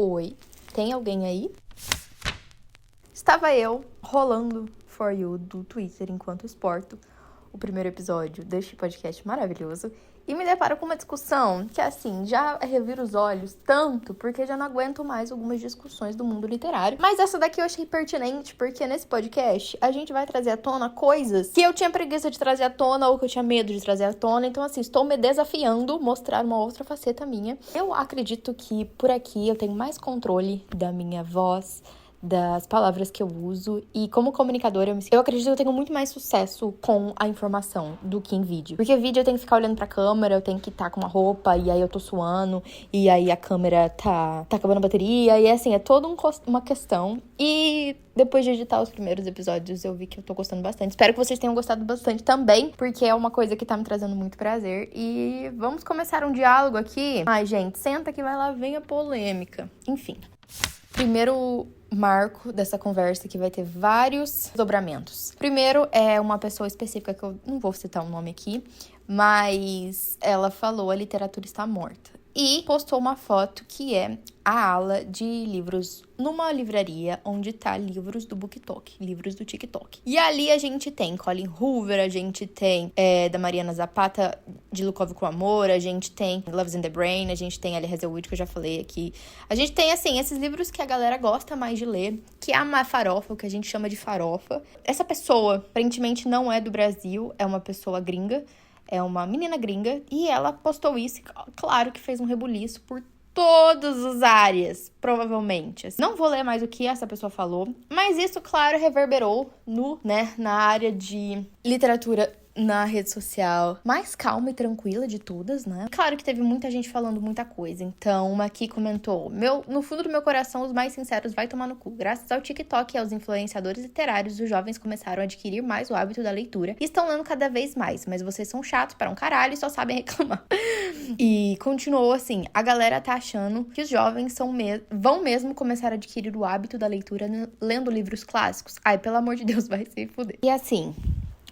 Oi, tem alguém aí? Estava eu rolando For You do Twitter enquanto exporto o primeiro episódio deste podcast maravilhoso e me deparo com uma discussão que, assim, já revira os olhos tanto porque já não aguento mais algumas discussões do mundo literário. Mas essa daqui eu achei pertinente porque nesse podcast a gente vai trazer à tona coisas que eu tinha preguiça de trazer à tona ou que eu tinha medo de trazer à tona. Então, assim, estou me desafiando, mostrar uma outra faceta minha. Eu acredito que por aqui eu tenho mais controle da minha voz, das palavras que eu uso, e como comunicadora eu acredito que eu tenho muito mais sucesso com a informação do que em vídeo, porque vídeo eu tenho que ficar olhando pra câmera, eu tenho que estar com uma roupa e aí eu tô suando e aí a câmera tá acabando a bateria e assim, é toda uma questão. E depois de editar os primeiros episódios eu vi que eu tô gostando bastante, espero que vocês tenham gostado bastante também, porque é uma coisa que tá me trazendo muito prazer. E vamos começar um diálogo aqui. Ai, gente, senta que vai lá, vem a polêmica. Enfim, primeiro marco dessa conversa que vai ter vários dobramentos. Primeiro é uma pessoa específica que eu não vou citar o nome aqui, mas ela falou: a literatura está morta. E postou uma foto que é a ala de livros numa livraria onde tá livros do BookTok, livros do TikTok. E ali a gente tem Colin Hoover, a gente tem da Mariana Zapata, de Lukov com Amor, a gente tem Love's in the Brain, a gente tem Ali Hazelwood, que eu já falei aqui. A gente tem, assim, esses livros que a galera gosta mais de ler, que é uma farofa, o que a gente chama de farofa. Essa pessoa, aparentemente, não é do Brasil, é uma pessoa gringa, é uma menina gringa, e ela postou isso, claro que fez um rebuliço por todas as áreas, provavelmente. Não vou ler mais o que essa pessoa falou, mas isso, claro, reverberou na área de literatura na rede social mais calma e tranquila de todas, né? Claro que teve muita gente falando muita coisa. Então, uma aqui comentou: no fundo do meu coração, os mais sinceros vai tomar no cu. Graças ao TikTok e aos influenciadores literários, os jovens começaram a adquirir mais o hábito da leitura e estão lendo cada vez mais. Mas vocês são chatos para um caralho e só sabem reclamar. E continuou assim: a galera tá achando que os jovens vão mesmo começar a adquirir o hábito da leitura lendo livros clássicos. Ai, pelo amor de Deus, vai se fuder. E assim,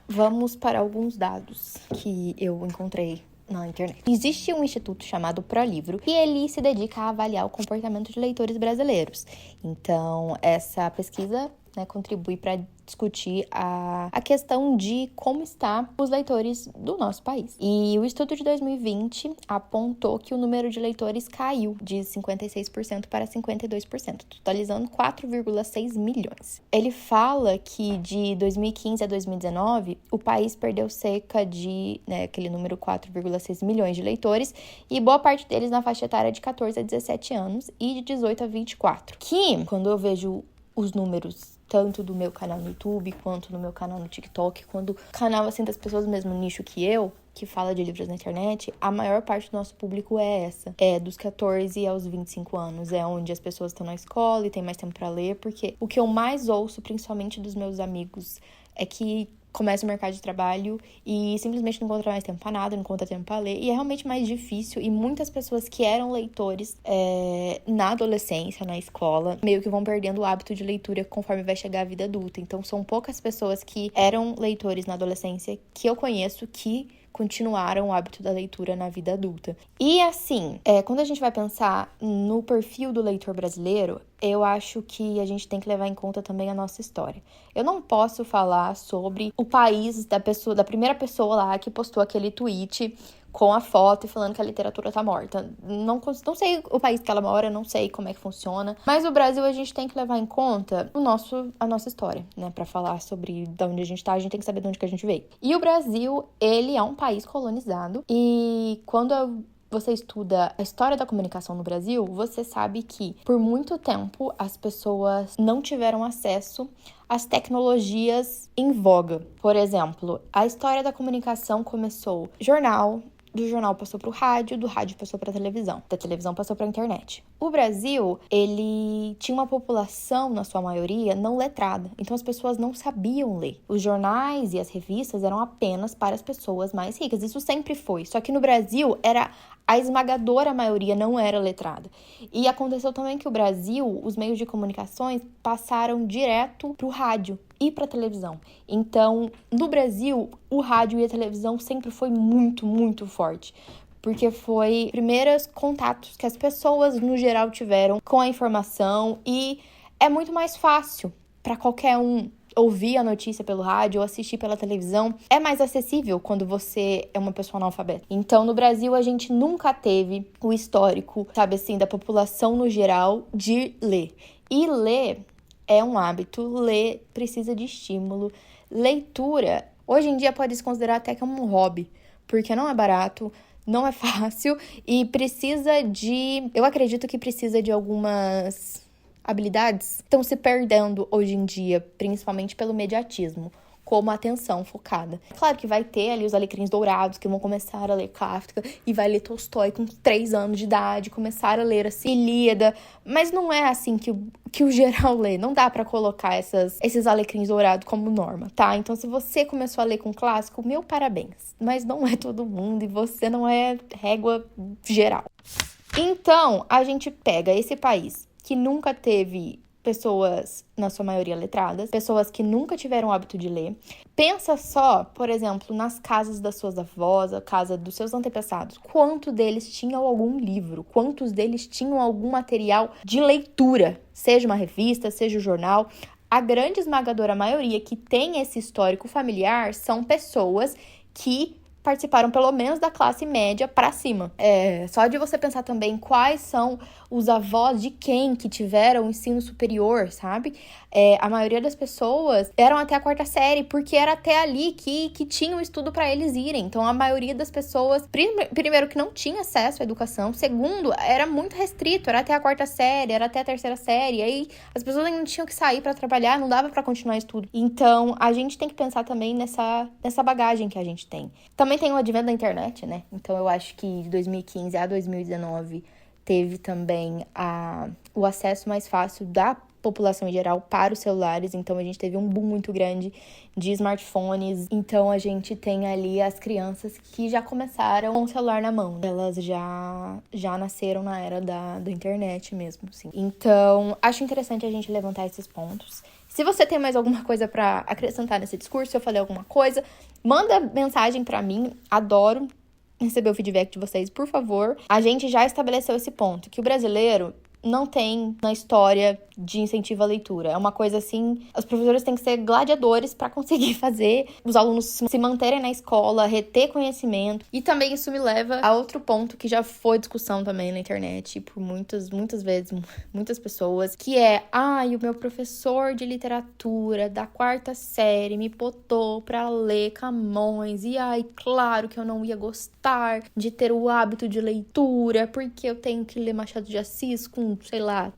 vamos para alguns dados que eu encontrei na internet. Existe um instituto chamado ProLivro e ele se dedica a avaliar o comportamento de leitores brasileiros. Então, essa pesquisa, contribui para discutir a questão de como estão os leitores do nosso país. E o estudo de 2020 apontou que o número de leitores caiu de 56% para 52%, totalizando 4,6 milhões. Ele fala que de 2015 a 2019, o país perdeu cerca de, aquele número 4,6 milhões de leitores, e boa parte deles na faixa etária de 14 a 17 anos e de 18 a 24. Que, quando eu vejo os números tanto do meu canal no YouTube, quanto no meu canal no TikTok, quando o canal, assim, das pessoas do mesmo nicho que eu, que fala de livros na internet, a maior parte do nosso público é essa. É dos 14 aos 25 anos. É onde as pessoas estão na escola e tem mais tempo pra ler, porque o que eu mais ouço, principalmente dos meus amigos, é que começa o mercado de trabalho e simplesmente não encontra mais tempo pra nada, não encontra tempo pra ler, e é realmente mais difícil. E muitas pessoas que eram leitores na adolescência, na escola, meio que vão perdendo o hábito de leitura conforme vai chegar a vida adulta. Então são poucas pessoas que eram leitores na adolescência que eu conheço que continuaram o hábito da leitura na vida adulta. E assim, quando a gente vai pensar no perfil do leitor brasileiro, eu acho que a gente tem que levar em conta também a nossa história. Eu não posso falar sobre o país da primeira pessoa lá que postou aquele tweet com a foto e falando que a literatura tá morta. Não sei o país que ela mora, não sei como é que funciona, mas o Brasil a gente tem que levar em conta a nossa história, Pra falar sobre de onde a gente tá, a gente tem que saber de onde que a gente veio. E o Brasil, ele é um país colonizado, e quando você estuda a história da comunicação no Brasil, você sabe que, por muito tempo, as pessoas não tiveram acesso às tecnologias em voga. Por exemplo, a história da comunicação começou jornal, do jornal passou para o rádio, do rádio passou para a televisão, da televisão passou para a internet. O Brasil, ele tinha uma população, na sua maioria, não letrada. Então, as pessoas não sabiam ler. Os jornais e as revistas eram apenas para as pessoas mais ricas. Isso sempre foi. Só que no Brasil, a esmagadora maioria não era letrada. E aconteceu também que o Brasil, os meios de comunicações passaram direto para o rádio e para a televisão. Então, no Brasil, o rádio e a televisão sempre foi muito, muito forte. porque foi primeiros contatos que as pessoas, no geral, tiveram com a informação e é muito mais fácil para qualquer um ouvir a notícia pelo rádio ou assistir pela televisão. É mais acessível quando você é uma pessoa analfabeta. Então, no Brasil, a gente nunca teve o histórico, sabe assim, da população no geral de ler. E ler é um hábito, ler precisa de estímulo. Leitura, hoje em dia, pode se considerar até que um hobby, porque não é barato, não é fácil e precisa de... Eu acredito que precisa de algumas habilidades estão se perdendo hoje em dia, principalmente pelo mediatismo, como a atenção focada. Claro que vai ter ali os alecrins dourados que vão começar a ler Kafka e vai ler Tolstói com 3 anos de idade, começar a ler assim, Ilíada, mas não é assim que o geral lê. Não dá pra colocar esses alecrins dourados como norma, tá? Então, se você começou a ler com clássico, meu parabéns. Mas não é todo mundo e você não é régua geral. Então, a gente pega esse país que nunca teve pessoas, na sua maioria, letradas, pessoas que nunca tiveram o hábito de ler. Pensa só, por exemplo, nas casas das suas avós, a casa dos seus antepassados. Quantos deles tinham algum livro? Quantos deles tinham algum material de leitura? Seja uma revista, seja um jornal. A grande esmagadora maioria que tem esse histórico familiar são pessoas que participaram pelo menos da classe média para cima. Só de você pensar também quais são os avós de quem que tiveram ensino superior, sabe? A maioria das pessoas eram até a 4ª série, porque era até ali que tinha um estudo para eles irem. Então, a maioria das pessoas, primeiro, que não tinha acesso à educação, segundo, era muito restrito, era até a 4ª série, era até a 3ª série, aí as pessoas ainda tinham que sair para trabalhar, não dava para continuar estudo. Então, a gente tem que pensar também nessa bagagem que a gente tem. Também tem o advento da internet, né? Então, eu acho que de 2015 a 2019 teve também o acesso mais fácil da população em geral para os celulares. Então, a gente teve um boom muito grande de smartphones. Então, a gente tem ali as crianças que já começaram com o celular na mão. Elas já nasceram na era da internet mesmo, sim. Então, acho interessante a gente levantar esses pontos. Se você tem mais alguma coisa para acrescentar nesse discurso, se eu falei alguma coisa, manda mensagem para mim. Adoro receber o feedback de vocês, por favor. A gente já estabeleceu esse ponto, que o brasileiro não tem na história de incentivo à leitura. É uma coisa assim, os professores têm que ser gladiadores para conseguir fazer os alunos se manterem na escola, reter conhecimento. E também isso me leva a outro ponto que já foi discussão também na internet por muitas vezes, muitas pessoas, que é, o meu professor de literatura da 4ª série me botou pra ler Camões, e claro que eu não ia gostar de ter o hábito de leitura, porque eu tenho que ler Machado de Assis com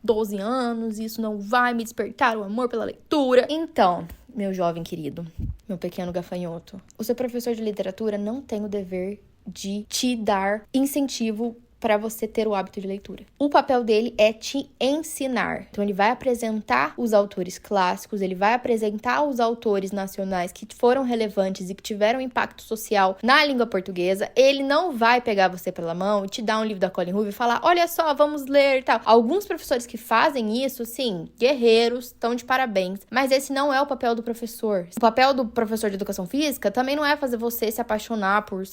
12 anos, e isso não vai me despertar o amor pela leitura. Então, meu jovem querido, meu pequeno gafanhoto, o seu professor de literatura não tem o dever de te dar incentivo para você ter o hábito de leitura. O papel dele é te ensinar. Então, ele vai apresentar os autores clássicos, ele vai apresentar os autores nacionais que foram relevantes e que tiveram impacto social na língua portuguesa. Ele não vai pegar você pela mão e te dar um livro da Colleen Hoover e falar, olha só, vamos ler e tal. Alguns professores que fazem isso, sim, guerreiros, estão de parabéns. Mas esse não é o papel do professor. O papel do professor de educação física também não é fazer você se apaixonar por,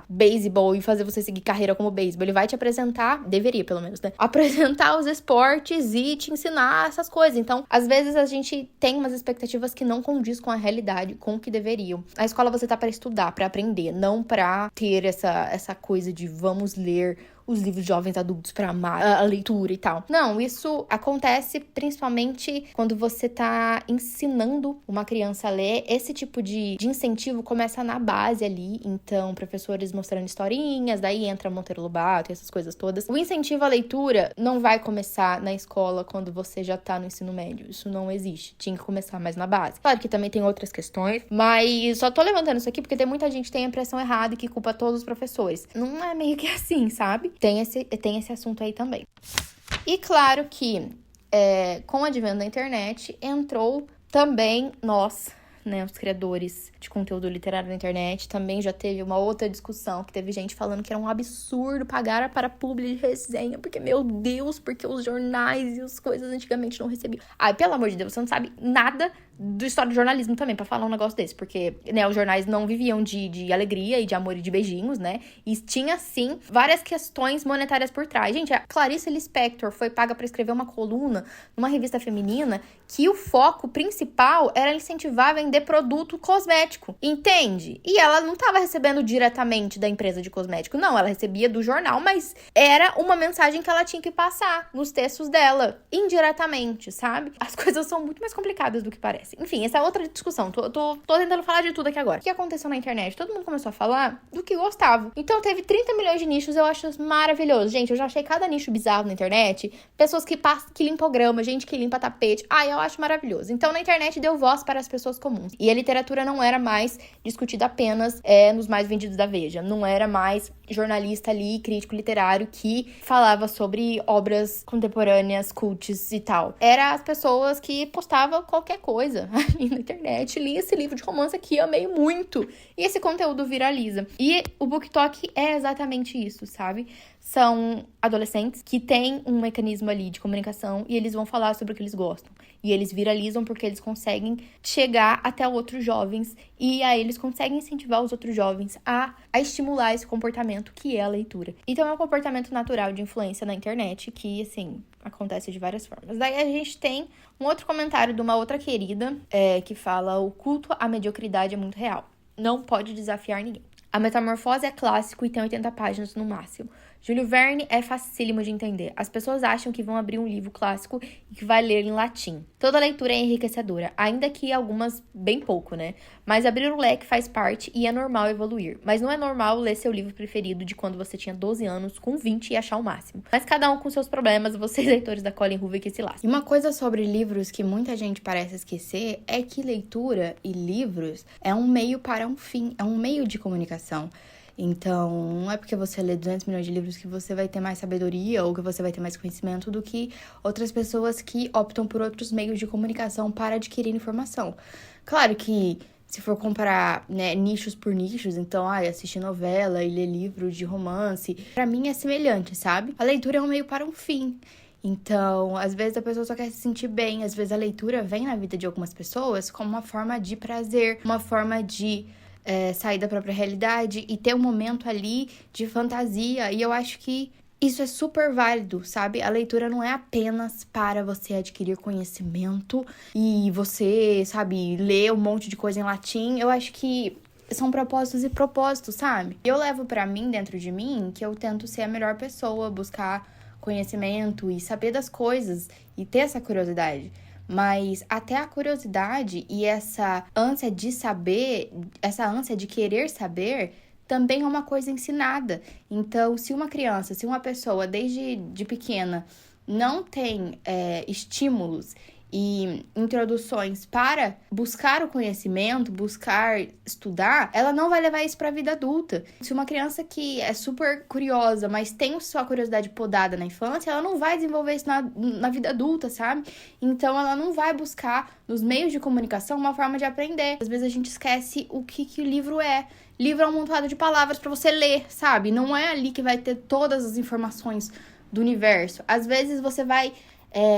beisebol e fazer você seguir carreira como beisebol. Ele vai te apresentar, deveria pelo menos, né? Apresentar os esportes e te ensinar essas coisas. Então, às vezes a gente tem umas expectativas que não condiz com a realidade, com o que deveriam. A escola você tá para estudar, para aprender, não para ter essa coisa de vamos ler os livros de jovens adultos para amar a leitura e tal. Não, isso acontece principalmente quando você tá ensinando uma criança a ler. Esse tipo de incentivo começa na base ali. Então, professores mostrando historinhas, daí entra Monteiro Lobato e essas coisas todas. O incentivo à leitura não vai começar na escola quando você já tá no ensino médio. Isso não existe. Tinha que começar mais na base. Claro que também tem outras questões, mas só tô levantando isso aqui porque tem muita gente que tem a impressão errada e que culpa todos os professores. Não é meio que assim, sabe? Tem esse assunto aí também. E claro que com o advento da internet entrou também nós, né, os criadores de conteúdo literário na internet. Também já teve uma outra discussão que teve gente falando que era um absurdo pagar para publi de resenha, porque, meu Deus, porque os jornais e as coisas antigamente não recebiam. Ai, pelo amor de Deus, você não sabe nada do história do jornalismo também, pra falar um negócio desse. Porque, né, os jornais não viviam de alegria e de amor e de beijinhos, né? E tinha, sim, várias questões monetárias por trás. Gente, a Clarice Lispector foi paga pra escrever uma coluna numa revista feminina que o foco principal era incentivar a vender produto cosmético. Entende? E ela não tava recebendo diretamente da empresa de cosmético, não. Ela recebia do jornal, mas era uma mensagem que ela tinha que passar nos textos dela, indiretamente, sabe? As coisas são muito mais complicadas do que parece. Enfim, essa é outra discussão. Tô tentando falar de tudo aqui agora. O que aconteceu na internet? Todo mundo começou a falar do que gostava. Então teve 30 milhões de nichos, eu acho maravilhoso. Gente, eu já achei cada nicho bizarro na internet. Pessoas que limpam grama, gente que limpa tapete. Eu acho maravilhoso. Então na internet deu voz para as pessoas comuns. E a literatura não era mais discutida apenas nos mais vendidos da Veja. Não era mais jornalista ali, crítico literário, que falava sobre obras contemporâneas, cults e tal. Era as pessoas que postavam qualquer coisa ali na internet. Li esse livro de romance aqui, amei muito. E esse conteúdo viraliza. E o BookTok é exatamente isso, sabe? São adolescentes que têm um mecanismo ali de comunicação e eles vão falar sobre o que eles gostam. E eles viralizam porque eles conseguem chegar até outros jovens e aí eles conseguem incentivar os outros jovens a estimular esse comportamento que é a leitura. Então é um comportamento natural de influência na internet que, assim, acontece de várias formas. Daí a gente tem um outro comentário de uma outra querida que fala: o culto à mediocridade é muito real. Não pode desafiar ninguém. A Metamorfose é clássico e tem 80 páginas no máximo. Júlio Verne é facílimo de entender. As pessoas acham que vão abrir um livro clássico e que vai ler em latim. Toda leitura é enriquecedora, ainda que algumas bem pouco, né? Mas abrir o leque faz parte e é normal evoluir. Mas não é normal ler seu livro preferido de quando você tinha 12 anos com 20 e achar o máximo. Mas cada um com seus problemas, vocês leitores da Colin Hoover que se lascam. E uma coisa sobre livros que muita gente parece esquecer é que leitura e livros é um meio para um fim, é um meio de comunicação. Então, não é porque você lê 200 milhões de livros que você vai ter mais sabedoria ou que você vai ter mais conhecimento do que outras pessoas que optam por outros meios de comunicação para adquirir informação. Claro que, se for comparar, né, nichos por nichos, então, assistir novela e ler livro de romance, pra mim é semelhante, sabe? A leitura é um meio para um fim. Então, às vezes a pessoa só quer se sentir bem, às vezes a leitura vem na vida de algumas pessoas como uma forma de prazer, uma forma de sair da própria realidade e ter um momento ali de fantasia. E eu acho que isso é super válido, sabe? A leitura não é apenas para você adquirir conhecimento e você, sabe, ler um monte de coisa em latim. Eu acho que são propósitos e propósitos, sabe? Eu levo pra mim, dentro de mim, que eu tento ser a melhor pessoa, buscar conhecimento e saber das coisas e ter essa curiosidade. Mas até a curiosidade e essa ânsia de saber, essa ânsia de querer saber, também é uma coisa ensinada. Então, se uma criança, se uma pessoa desde pequena não tem estímulos e introduções para buscar o conhecimento, buscar estudar, ela não vai levar isso para a vida adulta. Se uma criança que é super curiosa, mas tem sua curiosidade podada na infância, ela não vai desenvolver isso na vida adulta, sabe? Então, ela não vai buscar nos meios de comunicação uma forma de aprender. Às vezes a gente esquece o que o livro é. Livro é um amontoado de palavras para você ler, sabe? Não é ali que vai ter todas as informações do universo. Às vezes você vai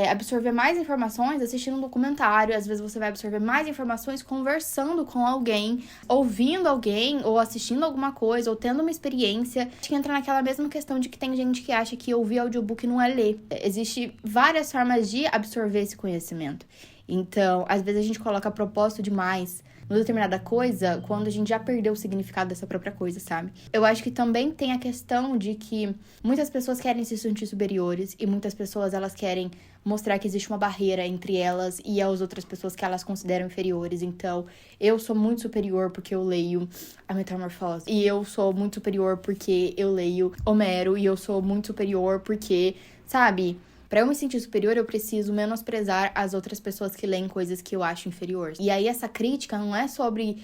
absorver mais informações assistindo um documentário, às vezes você vai absorver mais informações conversando com alguém, ouvindo alguém, ou assistindo alguma coisa, ou tendo uma experiência. Acho que entra naquela mesma questão de que tem gente que acha que ouvir audiobook não é ler. Existem várias formas de absorver esse conhecimento. Então, às vezes a gente coloca propósito demais numa determinada coisa quando a gente já perdeu o significado dessa própria coisa, sabe? Eu acho que também tem a questão de que muitas pessoas querem se sentir superiores e muitas pessoas, elas querem mostrar que existe uma barreira entre elas e as outras pessoas que elas consideram inferiores. Então, eu sou muito superior porque eu leio a Metamorfose. E eu sou muito superior porque eu leio Homero. E eu sou muito superior porque, sabe... Pra eu me sentir superior, eu preciso menosprezar as outras pessoas que leem coisas que eu acho inferiores. E aí, essa crítica não é sobre...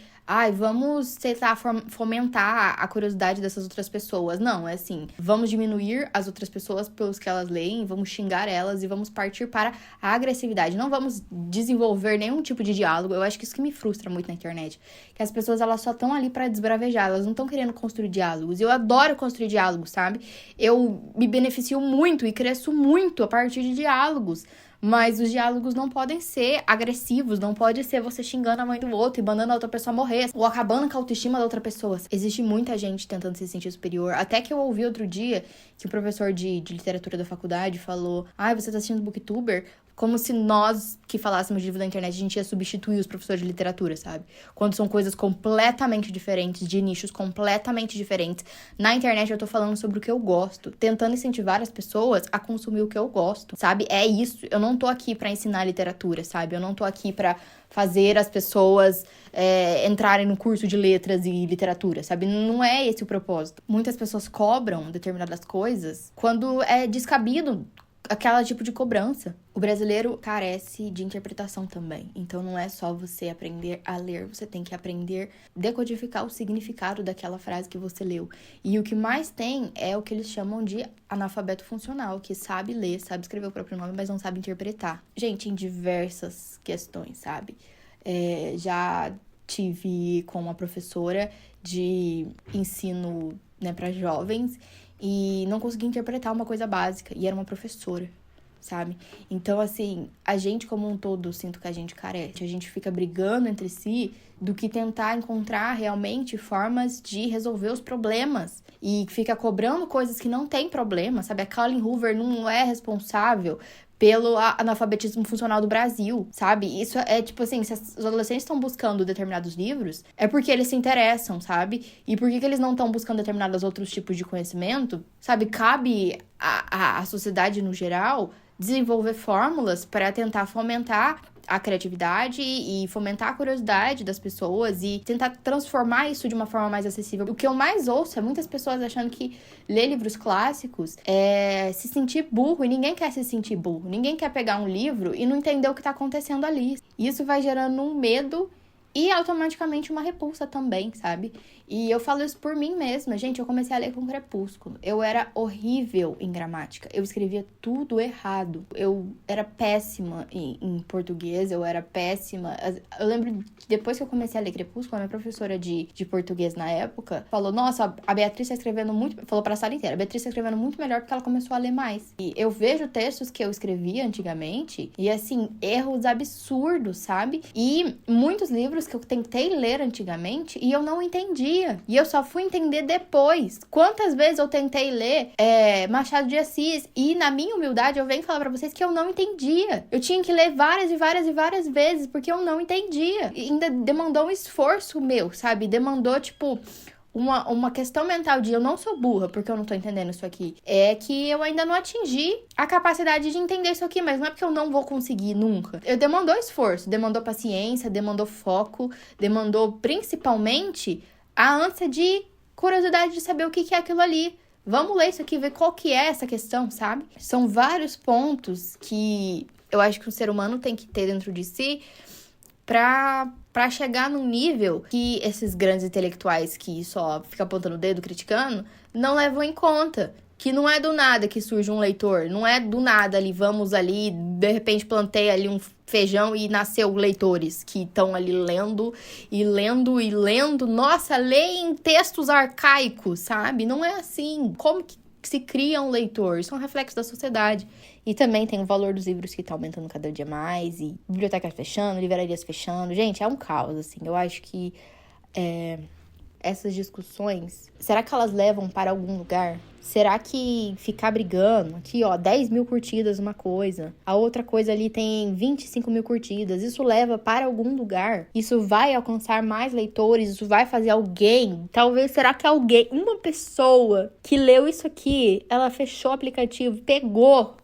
vamos tentar fomentar a curiosidade dessas outras pessoas. Não, é assim, vamos diminuir as outras pessoas pelos que elas leem, vamos xingar elas e vamos partir para a agressividade. Não vamos desenvolver nenhum tipo de diálogo. Eu acho que isso que me frustra muito na internet. Que as pessoas, elas só estão ali para desbravejar, elas não estão querendo construir diálogos. E eu adoro construir diálogos, sabe? Eu me beneficio muito e cresço muito a partir de diálogos. Mas os diálogos não podem ser agressivos, não pode ser você xingando a mãe do outro e mandando a outra pessoa morrer, ou acabando com a autoestima da outra pessoa. Existe muita gente tentando se sentir superior. Até que eu ouvi outro dia que o professor de literatura da faculdade falou: você tá assistindo Booktuber? Como se nós que falássemos de livro da internet, a gente ia substituir os professores de literatura, sabe? Quando são coisas completamente diferentes, de nichos completamente diferentes. Na internet eu tô falando sobre o que eu gosto, tentando incentivar as pessoas a consumir o que eu gosto, sabe? É isso. Eu não tô aqui pra ensinar literatura, sabe? Eu não tô aqui pra fazer as pessoas entrarem no curso de letras e literatura, sabe? Não é esse o propósito. Muitas pessoas cobram determinadas coisas quando é descabido aquele tipo de cobrança. O brasileiro carece de interpretação também. Então não é só você aprender a ler, você tem que aprender a decodificar o significado daquela frase que você leu. E o que mais tem é o que eles chamam de analfabeto funcional, que sabe ler, sabe escrever o próprio nome, mas não sabe interpretar. Gente, em diversas questões, sabe? Já tive com uma professora de ensino, para jovens, e não conseguia interpretar uma coisa básica, e era uma professora, sabe? Então, assim, a gente como um todo, sinto que a gente carece. A gente fica brigando entre si do que tentar encontrar realmente formas de resolver os problemas. E fica cobrando coisas que não tem problema, sabe? A Colleen Hoover não é responsável pelo analfabetismo funcional do Brasil, sabe? Isso é tipo assim, se os adolescentes estão buscando determinados livros, é porque eles se interessam, sabe? E por que eles não estão buscando determinados outros tipos de conhecimento, sabe? Cabe à sociedade no geral desenvolver fórmulas para tentar fomentar a criatividade e fomentar a curiosidade das pessoas e tentar transformar isso de uma forma mais acessível. O que eu mais ouço é muitas pessoas achando que ler livros clássicos é se sentir burro, e ninguém quer se sentir burro. Ninguém quer pegar um livro e não entender o que tá acontecendo ali. Isso vai gerando um medo e automaticamente uma repulsa também, sabe? E eu falo isso por mim mesma. Gente, eu comecei a ler com Crepúsculo. Eu era horrível em gramática. Eu escrevia tudo errado. Eu era péssima em português. Eu era péssima. Eu lembro, depois que eu comecei a ler Crepúsculo, a minha professora de português na época falou: nossa, a Beatriz tá escrevendo muito... Falou pra sala inteira: a Beatriz tá escrevendo muito melhor porque ela começou a ler mais. E eu vejo textos que eu escrevia antigamente e, assim, erros absurdos, sabe? E muitos livros que eu tentei ler antigamente e eu não entendia. E eu só fui entender depois. Quantas vezes eu tentei ler Machado de Assis e, na minha humildade, eu venho falar pra vocês que eu não entendia. Eu tinha que ler várias e várias e várias vezes porque eu não entendia. E ainda demandou um esforço meu, sabe? Demandou, tipo... Uma questão mental de eu não sou burra porque eu não tô entendendo isso aqui. É que eu ainda não atingi a capacidade de entender isso aqui, mas não é porque eu não vou conseguir nunca. Demandou esforço, demandou paciência, demandou foco, demandou principalmente a ânsia de curiosidade de saber o que é aquilo ali. Vamos ler isso aqui, ver qual que é essa questão, sabe? São vários pontos que eu acho que o ser humano tem que ter dentro de si pra chegar num nível que esses grandes intelectuais que só ficam apontando o dedo, criticando, não levam em conta. Que não é do nada que surge um leitor, não é do nada ali, vamos ali, de repente plantei ali um feijão e nasceu leitores que estão ali lendo e lendo e lendo. Nossa, leem textos arcaicos, sabe? Não é assim. Como que se cria um leitor? Isso é um reflexo da sociedade. E também tem o valor dos livros que tá aumentando cada dia mais, e bibliotecas fechando, livrarias fechando. Gente, é um caos, assim. Eu acho que essas discussões, será que elas levam para algum lugar? Será que ficar brigando, aqui ó, 10 mil curtidas uma coisa, a outra coisa ali tem 25 mil curtidas, isso leva para algum lugar? Isso vai alcançar mais leitores? Isso vai fazer alguém? Talvez, será que alguém, uma pessoa que leu isso aqui, ela fechou o aplicativo, pegou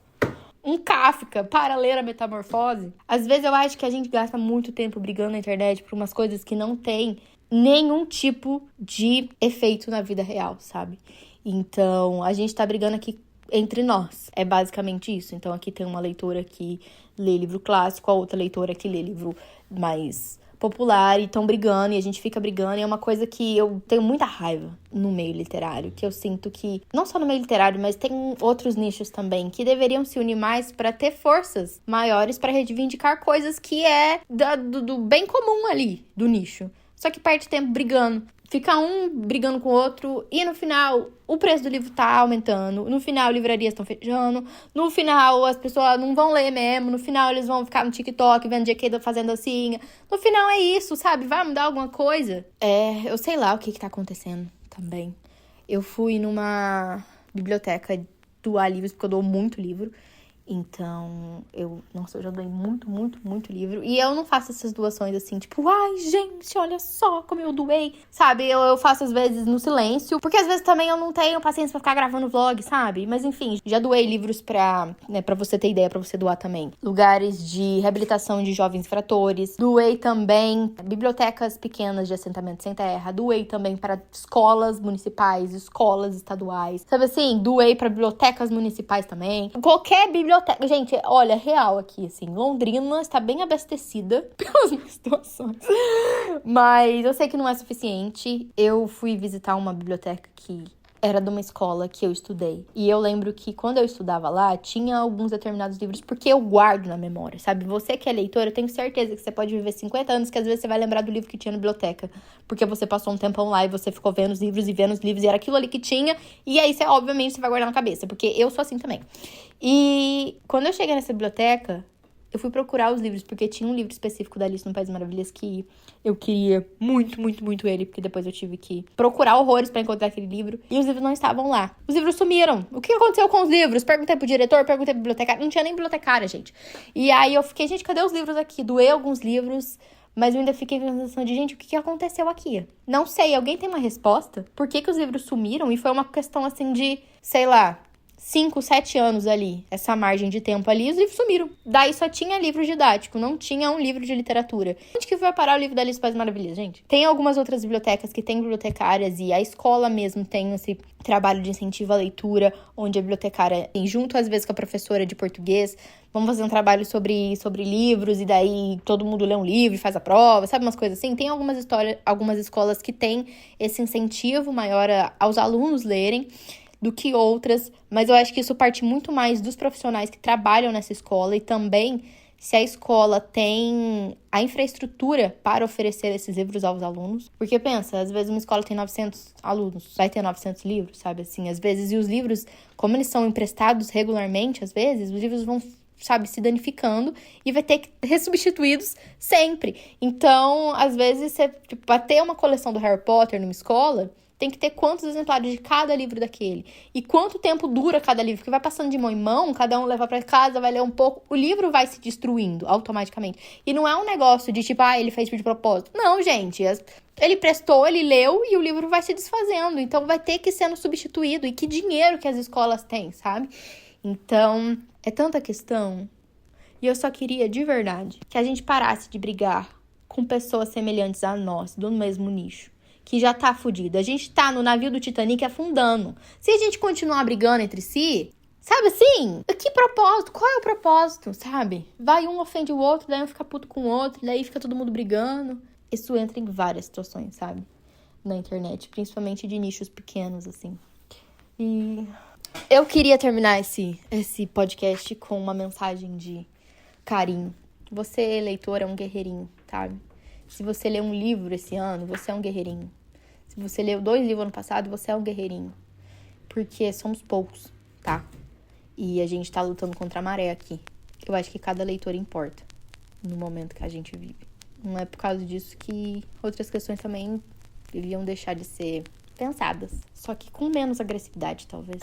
um Kafka para ler a Metamorfose? Às vezes eu acho que a gente gasta muito tempo brigando na internet por umas coisas que não tem nenhum tipo de efeito na vida real, sabe? Então, a gente tá brigando aqui entre nós. É basicamente isso. Então, aqui tem uma leitora que lê livro clássico, a outra leitora que lê livro mais popular, e estão brigando, e a gente fica brigando, e é uma coisa que eu tenho muita raiva no meio literário, que eu sinto que, não só no meio literário, mas tem outros nichos também, que deveriam se unir mais para ter forças maiores para reivindicar coisas que é do bem comum ali, do nicho. Só que perde tempo brigando. fica um brigando com o outro, e no final o preço do livro tá aumentando, no final livrarias estão fechando, no final as pessoas não vão ler mesmo, no final eles vão ficar no TikTok vendo GQ fazendo dancinha, no final é isso, sabe? Vai mudar alguma coisa? Eu sei lá o que tá acontecendo também. Eu fui numa biblioteca doar livros, porque eu dou muito livro. Então, eu já doei muito, muito, muito livro. E eu não faço essas doações assim, tipo, ai, gente, olha só como eu doei. Sabe, eu faço às vezes no silêncio. Porque às vezes também eu não tenho paciência pra ficar gravando vlog, sabe? Mas enfim, já doei livros pra você ter ideia, pra você doar também. Lugares de reabilitação de jovens infratores. Doei também bibliotecas pequenas de assentamento sem terra. Doei também para escolas municipais, escolas estaduais. Sabe assim, doei pra bibliotecas municipais também. Qualquer biblioteca. Gente, olha, real aqui, assim, Londrina está bem abastecida pelas minhas situações. Mas eu sei que não é suficiente. Eu fui visitar uma biblioteca que era de uma escola que eu estudei. E eu lembro que quando eu estudava lá, tinha alguns determinados livros, porque eu guardo na memória, sabe? Você que é leitor, eu tenho certeza que você pode viver 50 anos, que às vezes você vai lembrar do livro que tinha na biblioteca. Porque você passou um tempão lá e você ficou vendo os livros, e era aquilo ali que tinha. E aí, obviamente, você vai guardar na cabeça, porque eu sou assim também. E quando eu cheguei nessa biblioteca, eu fui procurar os livros, porque tinha um livro específico da Alice no País das Maravilhas que eu queria muito, muito, muito ele, porque depois eu tive que procurar horrores pra encontrar aquele livro, e os livros não estavam lá. Os livros sumiram. O que aconteceu com os livros? Perguntei pro diretor, perguntei pro bibliotecário, não tinha nem bibliotecária, gente. E aí eu fiquei, gente, cadê os livros aqui? Doei alguns livros, mas eu ainda fiquei com a sensação de, gente, o que aconteceu aqui? Não sei, alguém tem uma resposta? Por que os livros sumiram? E foi uma questão, assim, de, sei lá, 5, 7 anos ali, essa margem de tempo ali, os livros sumiram. Daí só tinha livro didático, não tinha um livro de literatura. Onde que vai parar o livro da Alice País Maravilhas, gente? Tem algumas outras bibliotecas que têm bibliotecárias, e a escola mesmo tem esse trabalho de incentivo à leitura, onde a bibliotecária, junto às vezes com a professora de português, vamos fazer um trabalho sobre livros, e daí todo mundo lê um livro e faz a prova, sabe, umas coisas assim. Tem algumas escolas que têm esse incentivo maior aos alunos lerem do que outras, mas eu acho que isso parte muito mais dos profissionais que trabalham nessa escola, e também se a escola tem a infraestrutura para oferecer esses livros aos alunos. Porque pensa, às vezes uma escola tem 900 alunos, vai ter 900 livros, sabe assim? Às vezes, e os livros, como eles são emprestados regularmente, às vezes, os livros vão, sabe, se danificando e vai ter que ser substituídos sempre. Então, às vezes, você, para ter uma coleção do Harry Potter numa escola, tem que ter quantos exemplares de cada livro daquele. E quanto tempo dura cada livro. Porque vai passando de mão em mão, cada um leva pra casa, vai ler um pouco. O livro vai se destruindo automaticamente. E não é um negócio de tipo, ele fez de propósito. Não, gente. Ele prestou, ele leu e o livro vai se desfazendo. Então vai ter que ser substituído. E que dinheiro que as escolas têm, sabe? Então, é tanta questão. E eu só queria, de verdade, que a gente parasse de brigar com pessoas semelhantes a nós, do mesmo nicho, que já tá fudido. A gente tá no navio do Titanic afundando. Se a gente continuar brigando entre si, sabe assim? Que propósito? Qual é o propósito, sabe? Vai um ofende o outro, daí um fica puto com o outro, daí fica todo mundo brigando. Isso entra em várias situações, sabe? Na internet, principalmente de nichos pequenos, assim. E eu queria terminar esse podcast com uma mensagem de carinho. Você, leitor, é um guerreirinho, sabe? Se você leu um livro esse ano, você é um guerreirinho. Se você leu 2 livros ano passado, você é um guerreirinho. Porque somos poucos, tá? E a gente tá lutando contra a maré aqui. Eu acho que cada leitor importa no momento que a gente vive. Não é por causa disso que outras questões também deviam deixar de ser pensadas. Só que com menos agressividade, talvez.